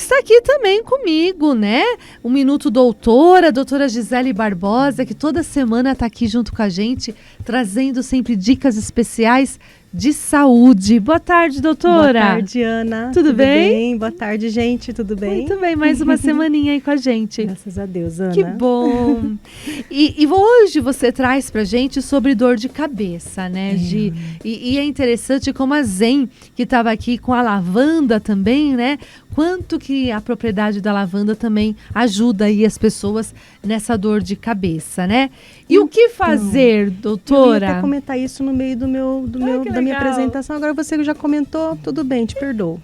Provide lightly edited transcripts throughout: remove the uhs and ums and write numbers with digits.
está aqui também comigo, né? O Minuto Doutora, a doutora Gisele Barbosa, que toda semana está aqui junto com a gente, trazendo sempre dicas especiais de saúde. Boa tarde, doutora. Boa tarde, Ana. Tudo bem? Boa tarde, gente. Tudo bem? Muito bem, mais uma semaninha aí com a gente. Graças a Deus, Ana. Que bom. E hoje você traz pra gente sobre dor de cabeça, né? E é interessante como a Zen, que estava aqui com a lavanda também, né? Quanto que a propriedade da lavanda também ajuda aí as pessoas nessa dor de cabeça, né? E o que fazer, doutora? Eu ia até comentar isso no meio da minha apresentação. Agora você que já comentou, tudo bem, te perdoo.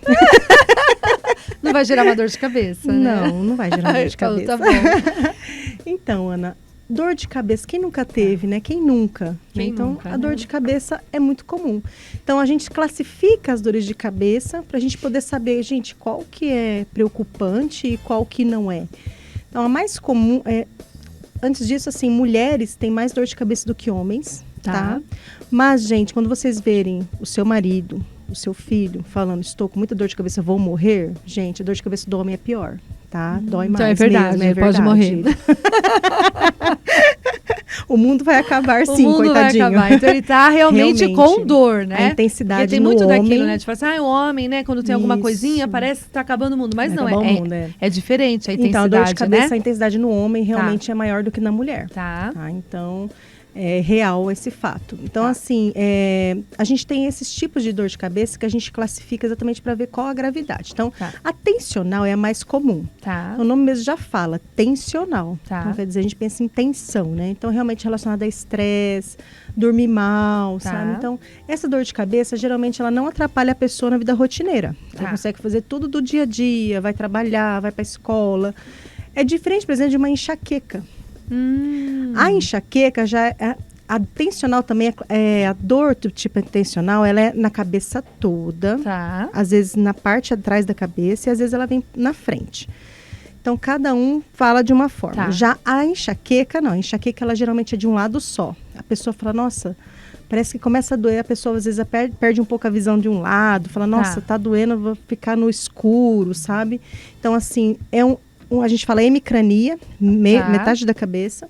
Não vai gerar uma dor de cabeça, né? Não vai gerar uma dor de cabeça. Tá bom. Então, Ana, dor de cabeça, quem nunca teve, né? Quem nunca? Então, nunca, a dor de cabeça é muito comum. Então, a gente classifica as dores de cabeça para a gente poder saber, gente, qual que é preocupante e qual que não é. Então, a mais comum é... Antes disso, assim, mulheres têm mais dor de cabeça do que homens, tá? Mas, gente, quando vocês verem o seu marido, o seu filho falando, estou com muita dor de cabeça, vou morrer, gente, a dor de cabeça do homem é pior, tá? Dói mais então é verdade, mesmo, pode morrer. O mundo vai acabar sim, coitadinho. O mundo vai acabar. Então ele tá realmente com dor, né? A intensidade porque tem muito no daquilo, homem, né? De falar assim, o homem, né? Quando tem alguma coisinha, parece que tá acabando o mundo. Mas não, é diferente a intensidade, então, a dor de cabeça, né? A intensidade no homem realmente é maior do que na mulher. Tá. Então... é real esse fato. Então, assim, a gente tem esses tipos de dor de cabeça que a gente classifica exatamente para ver qual a gravidade. Então, a tensional é a mais comum. O nome mesmo já fala, tensional. Então, quer dizer, a gente pensa em tensão, né? Então, realmente relacionada a estresse, dormir mal, sabe? Então, essa dor de cabeça, geralmente, ela não atrapalha a pessoa na vida rotineira. Ela consegue fazer tudo do dia a dia, vai trabalhar, vai para a escola. É diferente, por exemplo, de uma enxaqueca. A enxaqueca já a tensional também a dor do tipo tensional, ela é na cabeça toda, às vezes na parte atrás da cabeça e às vezes ela vem na frente. Então cada um fala de uma forma. Já a enxaqueca não, a enxaqueca ela geralmente é de um lado só. A pessoa fala, nossa, parece que começa a doer, a pessoa às vezes perde um pouco a visão de um lado, fala, nossa, tá doendo, eu vou ficar no escuro, sabe? Então assim, a gente fala hemicrania, metade da cabeça.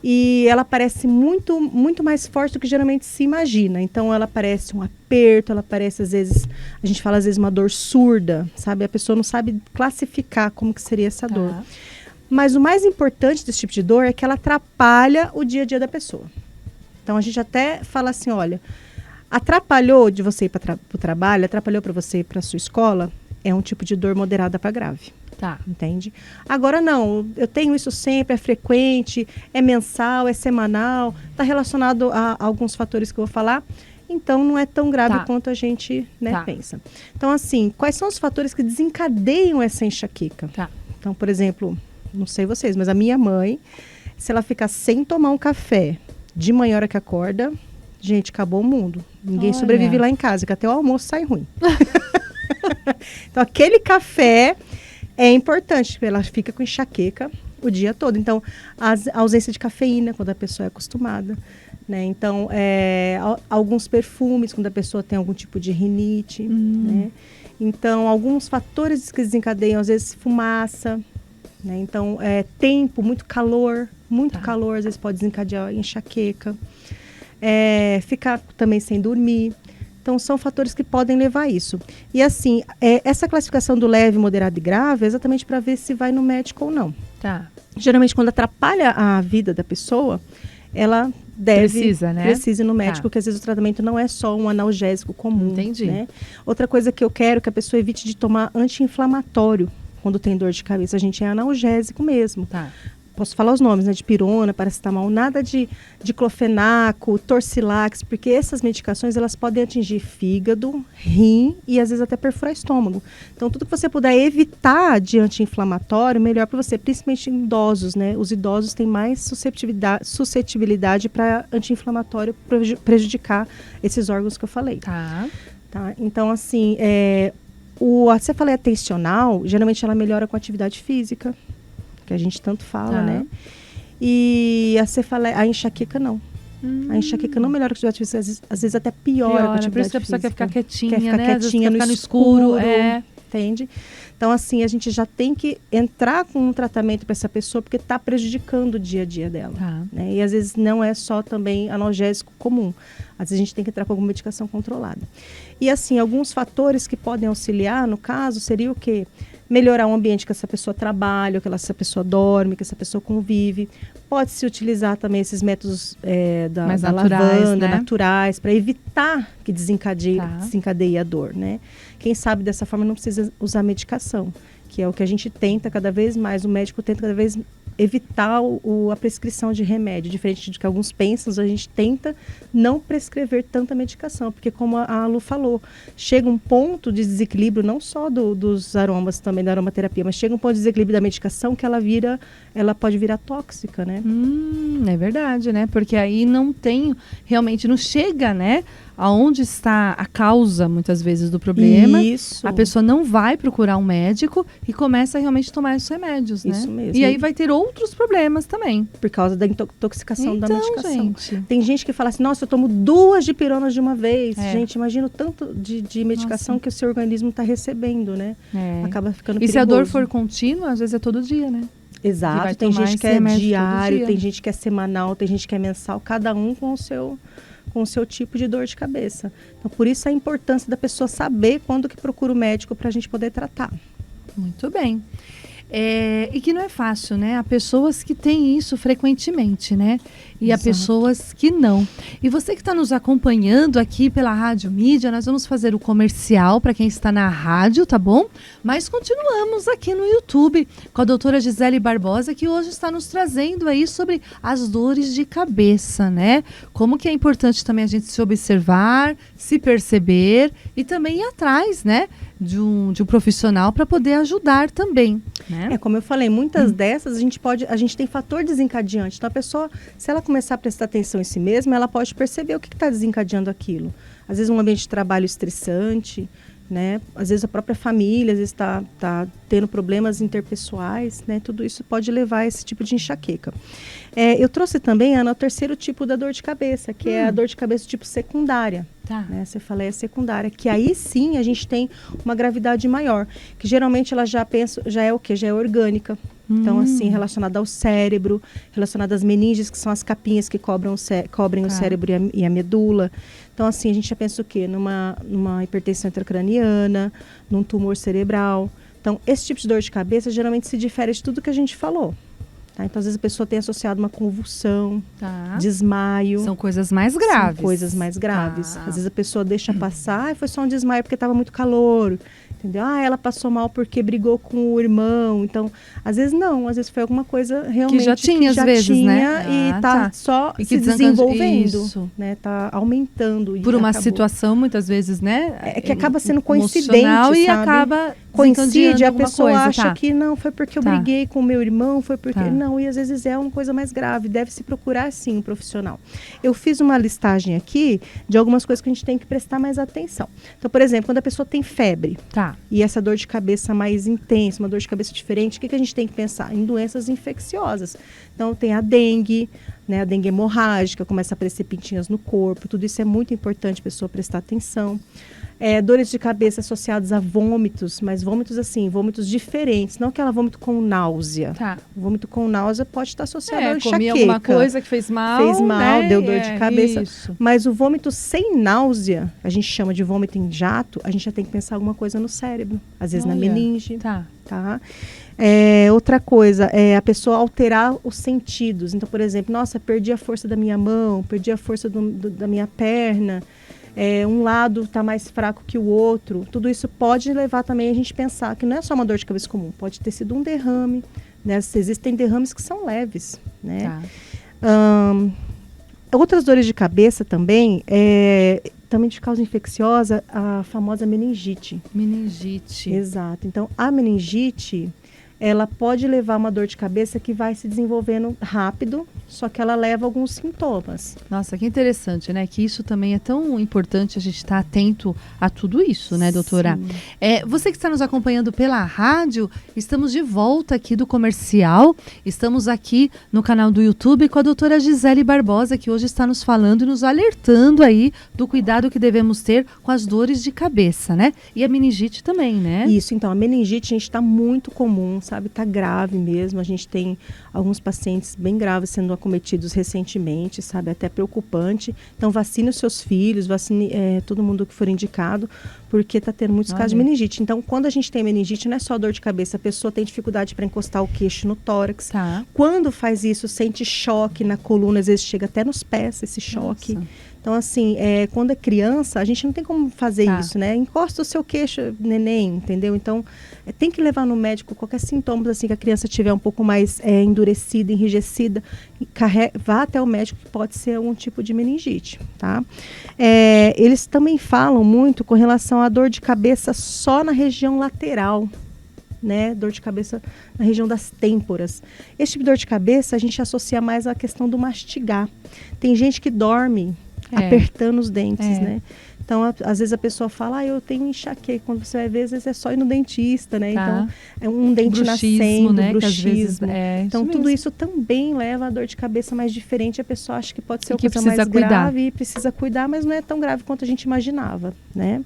E ela parece muito, muito mais forte do que geralmente se imagina. Então, ela parece um aperto, ela parece, às vezes, a gente fala, às vezes, uma dor surda, sabe? A pessoa não sabe classificar como que seria essa dor. Mas o mais importante desse tipo de dor é que ela atrapalha o dia a dia da pessoa. Então, a gente até fala assim, olha, atrapalhou de você ir para o trabalho, atrapalhou para você ir para a sua escola, é um tipo de dor moderada para grave. Entende? Agora não, eu tenho isso sempre, é frequente, é mensal, é semanal, está relacionado a alguns fatores que eu vou falar, então não é tão grave quanto a gente pensa. Então assim, quais são os fatores que desencadeiam essa enxaqueca? Então, por exemplo, não sei vocês, mas a minha mãe, se ela ficar sem tomar um café de manhã, hora que acorda, gente, acabou o mundo. Ninguém sobrevive lá em casa, que até o almoço sai ruim. Então aquele café... é importante, porque ela fica com enxaqueca o dia todo. Então, a ausência de cafeína, quando a pessoa é acostumada, né? Então, alguns perfumes, quando a pessoa tem algum tipo de rinite, né? Então, alguns fatores que desencadeiam, às vezes, fumaça, né? Então, tempo, muito calor, às vezes pode desencadear enxaqueca. Ficar também sem dormir. Então, são fatores que podem levar a isso. E assim, essa classificação do leve, moderado e grave é exatamente para ver se vai no médico ou não. Geralmente, quando atrapalha a vida da pessoa, ela precisa ir no médico, porque às vezes o tratamento não é só um analgésico comum. Entendi. Né? Outra coisa que eu quero é que a pessoa evite de tomar anti-inflamatório quando tem dor de cabeça. A gente é analgésico mesmo. Posso falar os nomes, né? De pirona, paracetamol, nada de diclofenaco, torcilax, porque essas medicações, elas podem atingir fígado, rim e às vezes até perfurar estômago. Então, tudo que você puder evitar de anti-inflamatório, melhor para você, principalmente em idosos, né? Os idosos têm mais suscetibilidade para anti-inflamatório prejudicar esses órgãos que eu falei. Então, assim, você fala tensional, geralmente ela melhora com atividade física, que a gente tanto fala, né? E a enxaqueca não. A enxaqueca não melhora com a atividade física, às vezes até piora com a atividade física. Por isso que a pessoa quer ficar quietinha, quer ficar né? quietinha Quer no ficar no escuro, entende? Então, assim, a gente já tem que entrar com um tratamento para essa pessoa, porque está prejudicando o dia a dia dela. Né? E às vezes não é só também analgésico comum. Às vezes a gente tem que entrar com alguma medicação controlada. E assim, alguns fatores que podem auxiliar, no caso, seria o quê? Melhorar o ambiente que essa pessoa trabalha, que essa pessoa dorme, que essa pessoa convive. Pode-se utilizar também esses métodos da lavanda, naturais, para evitar que desencadeie a dor, né? Quem sabe dessa forma não precisa usar medicação, que é o que a gente tenta cada vez mais, o médico tenta cada vez evitar a prescrição de remédio. Diferente do que alguns pensam, a gente tenta não prescrever tanta medicação, porque como a Lu falou, chega um ponto de desequilíbrio, não só dos aromas também, da aromaterapia, mas chega um ponto de desequilíbrio da medicação que ela pode virar tóxica, né? É verdade, né? Porque aí realmente não chega, né? Aonde está a causa, muitas vezes, do problema. Isso. A pessoa não vai procurar um médico e começa a realmente tomar os remédios, né? Isso mesmo. E aí vai ter outros problemas também. Por causa da intoxicação da medicação. Gente. Tem gente que fala assim, nossa, eu tomo 2 dipironas de uma vez. Gente, imagina o tanto de medicação que o seu organismo está recebendo, né? Acaba ficando perigoso. E se a dor for contínua, às vezes é todo dia, né? Exato. Tem gente que é diário, tem gente que é semanal, tem gente que é mensal, cada um com o seu tipo de dor de cabeça. Então, por isso a importância da pessoa saber quando que procura o médico para a gente poder tratar. Muito bem. E que não é fácil, né? Há pessoas que têm isso frequentemente, né? E há pessoas que não. E você que está nos acompanhando aqui pela Rádio Mídia, nós vamos fazer o comercial para quem está na rádio, tá bom? Mas continuamos aqui no YouTube com a doutora Gisele Barbosa, que hoje está nos trazendo aí sobre as dores de cabeça, né? Como que é importante também a gente se observar, se perceber e também ir atrás, né? De um profissional para poder ajudar também, né? Como eu falei, muitas dessas a gente tem fator desencadeante. Então a pessoa, se ela começar a prestar atenção em si mesma, ela pode perceber o que está desencadeando aquilo. Às vezes um ambiente de trabalho estressante, né? Às vezes a própria família, às vezes está tendo problemas interpessoais, né? Tudo isso pode levar a esse tipo de enxaqueca. Eu trouxe também, Ana, o terceiro tipo da dor de cabeça, que é a dor de cabeça tipo secundária. Né? Você fala é secundária, que aí sim a gente tem uma gravidade maior, que geralmente ela já é o quê? Já é orgânica. Então, assim, relacionada ao cérebro, relacionada às meninges, que são as capinhas que cobrem o cérebro e a medula. Então, assim, a gente já pensa o quê? Numa hipertensão intracraniana, num tumor cerebral. Então, esse tipo de dor de cabeça geralmente se difere de tudo que a gente falou. Tá? Então, às vezes a pessoa tem associado uma convulsão, desmaio. São coisas mais graves. São coisas mais graves. Às vezes a pessoa deixa passar, foi só um desmaio porque estava muito calor. Entendeu? Ela passou mal porque brigou com o irmão. Então, às vezes não. Às vezes foi alguma coisa realmente que já tinha, né? E está só se desenvolvendo. Né? Está aumentando. Por uma situação, muitas vezes, né? Que acaba sendo coincidente, sabe? E acaba coincide, a pessoa coisa, acha que não, foi porque eu briguei com o meu irmão, foi porque... Não, e às vezes é uma coisa mais grave. Deve-se procurar, sim, um profissional. Eu fiz uma listagem aqui de algumas coisas que a gente tem que prestar mais atenção. Então, por exemplo, quando a pessoa tem febre, e essa dor de cabeça mais intensa, uma dor de cabeça diferente, o que a gente tem que pensar? Em doenças infecciosas. Então, tem a dengue, né? A dengue hemorrágica, começa a aparecer pintinhas no corpo. Tudo isso é muito importante a pessoa prestar atenção. Dores de cabeça associadas a vômitos, mas vômitos assim, vômitos diferentes, não aquela vômito com náusea. Vômito com náusea pode estar associado a enxaqueca. Comi alguma coisa que fez mal, né? Deu dor de cabeça. Isso. Mas o vômito sem náusea, a gente chama de vômito em jato, a gente já tem que pensar alguma coisa no cérebro, às vezes na meninge. Outra coisa, a pessoa alterar os sentidos. Então, por exemplo, nossa, perdi a força da minha mão, perdi a força da minha perna. Um lado está mais fraco que o outro. Tudo isso pode levar também a gente pensar que não é só uma dor de cabeça comum, pode ter sido um derrame, né? Existem derrames que são leves, né? Outras dores de cabeça também, também de causa infecciosa, a famosa meningite. Meningite. Exato. Então, a meningite, ela pode levar uma dor de cabeça que vai se desenvolvendo rápido, só que ela leva alguns sintomas. Nossa, que interessante, né? Que isso também é tão importante a gente estar atento a tudo isso, né, doutora? Você que está nos acompanhando pela rádio, estamos de volta aqui do comercial, estamos aqui no canal do YouTube com a doutora Gisele Barbosa, que hoje está nos falando e nos alertando aí do cuidado que devemos ter com as dores de cabeça, né? E a meningite também, né? Isso, então, a meningite, gente, está muito comum, sabe? Está grave mesmo. A gente tem alguns pacientes bem graves sendo acometidos recentemente, sabe? Até preocupante. Então, vacine os seus filhos, vacine todo mundo que for indicado, porque está tendo muitos casos de meningite. Então, quando a gente tem meningite, não é só dor de cabeça, a pessoa tem dificuldade para encostar o queixo no tórax. Tá. Quando faz isso, sente choque na coluna, às vezes chega até nos pés esse choque. Nossa. Então, assim, quando é criança, a gente não tem como fazer isso, né? Encosta o seu queixo, neném, entendeu? Então, tem que levar no médico qualquer sintoma, assim, que a criança tiver um pouco mais endurecida, enrijecida, vá até o médico, que pode ser algum tipo de meningite, tá? Eles também falam muito com relação à dor de cabeça só na região lateral, né? Dor de cabeça na região das têmporas. Esse tipo de dor de cabeça a gente associa mais à questão do mastigar. Tem gente que dorme apertando os dentes, né? Então, às vezes a pessoa fala, eu tenho enxaqueca. Quando você vai ver, às vezes é só ir no dentista, né? Então, é um dente nascendo, né? Bruxismo. Então, tudo isso também leva a dor de cabeça mais diferente. A pessoa acha que pode ser uma coisa mais grave e precisa cuidar, mas não é tão grave quanto a gente imaginava, né?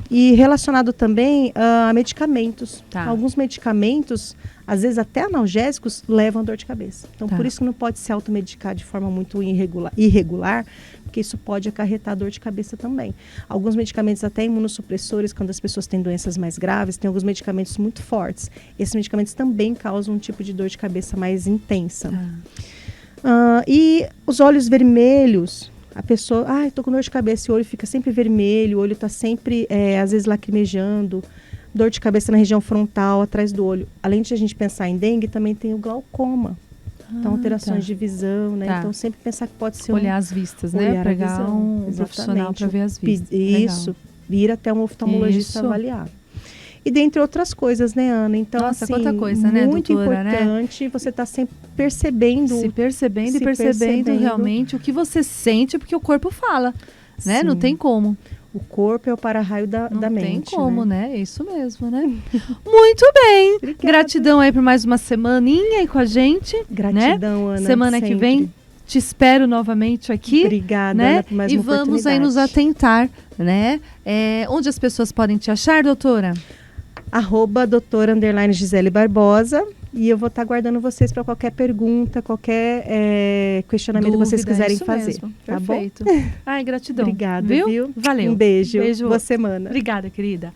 E relacionado também a medicamentos. Alguns medicamentos, às vezes até analgésicos, levam a dor de cabeça. Então, por isso que não pode se automedicar de forma muito irregular, porque isso pode acarretar dor de cabeça também. Alguns medicamentos, até imunossupressores, quando as pessoas têm doenças mais graves, tem alguns medicamentos muito fortes. Esses medicamentos também causam um tipo de dor de cabeça mais intensa. E os olhos vermelhos. A pessoa, estou com dor de cabeça, e o olho fica sempre vermelho, o olho está sempre, às vezes, lacrimejando, dor de cabeça na região frontal, atrás do olho. Além de a gente pensar em dengue, também tem o glaucoma. Então, alterações de visão, né? Então, sempre pensar que pode ser olhar as vistas, né? Pegar um profissional para ver as vistas. Isso, ir até um oftalmologista avaliar. E dentre outras coisas, né, Ana? Então, nossa, assim, quanta coisa, né, muito doutora, importante, né? Você está sempre percebendo. Se percebendo realmente o que você sente, porque o corpo fala, né? Não tem como. O corpo é o para-raio da mente. Não tem como, né? É isso mesmo, né? Muito bem. Obrigada. Gratidão aí por mais uma semaninha aí com a gente. Gratidão, né? Ana. Semana que vem te espero novamente aqui. Obrigada, né? Ana, por mais uma oportunidade. E vamos aí nos atentar, né? Onde as pessoas podem te achar, doutora? @doutora_Gisele Barbosa. E eu vou estar aguardando vocês para qualquer pergunta, qualquer questionamento que vocês quiserem fazer. Mesmo. Tá Perfeito. Bom? Ai, gratidão. Obrigada, viu? Valeu. Um beijo. Boa semana. Obrigada, querida.